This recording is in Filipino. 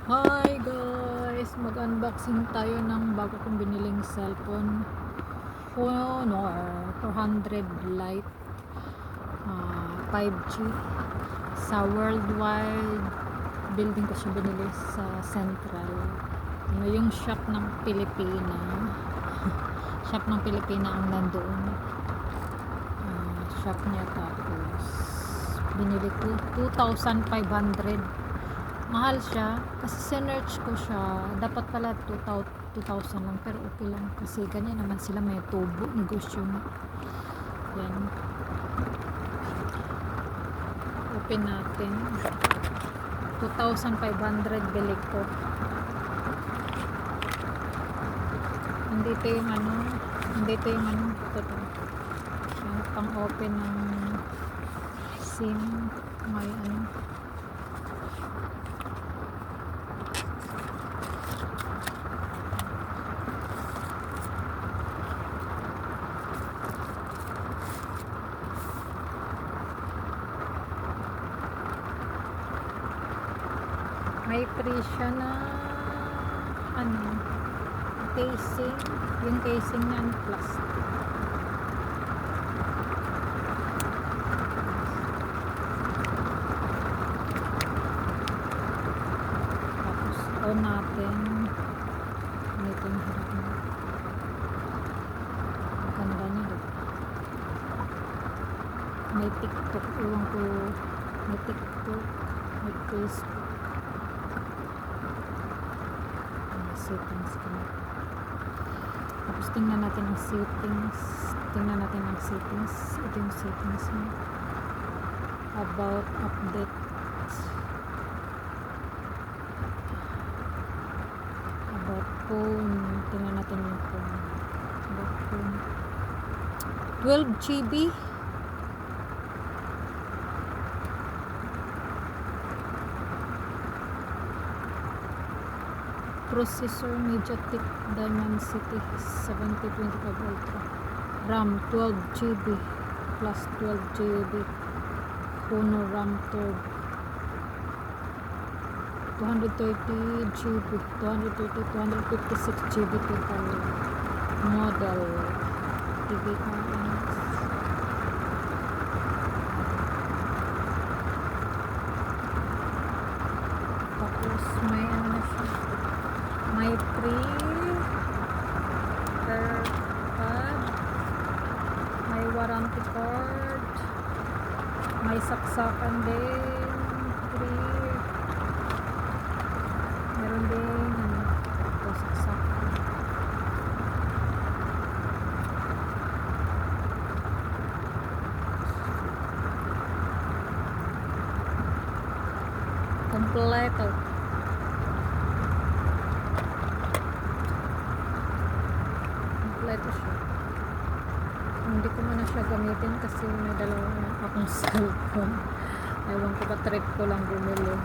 Hi guys! Mag-unboxing tayo ng bago kong biniling cellphone. Honor 400 Lite 5G sa Worldwide building ko siya binili sa Central. Yung shop ng Pilipina. Shop ng Pilipina ang nandoon. Shop niya, tapos binili ko 2,500. Mahal siya kasi sinearch ko siya, dapat pala 2,000 lang, pero okay lang kasi ganyan naman sila, may tubo, negosyo na yan. Open natin. 2,500 bili ko. Hindi ito yung ito yung pang open ng SIM. May may free siya na casing. Yung casing niya plastic. Tapos on natin. Ito yung harap na. Ganda niya, diba? May TikTok, iwan ko, may TikTok, may Facebook. Settings ko. Tapos tingnan natin ang settings. Ito yung settings niya. About update. About phone. Tingnan natin yung phone. About phone. 12 GB. Processor MediaTek Dimensity 7025 Ultra. RAM 12 GB plus 12 GB. Honor RAM 3rd 230 GB 256 GB total. Model TVRX. Tapos may na siya, may free AirPod, may warranty card, may saksakan din, free. Meron din ito, saksakan. Kompleto. Kompleto siya. Hindi ko na siya gamitin kasi may dalawa akong cellphone. Ewan ko ba, trip ko lang bumili.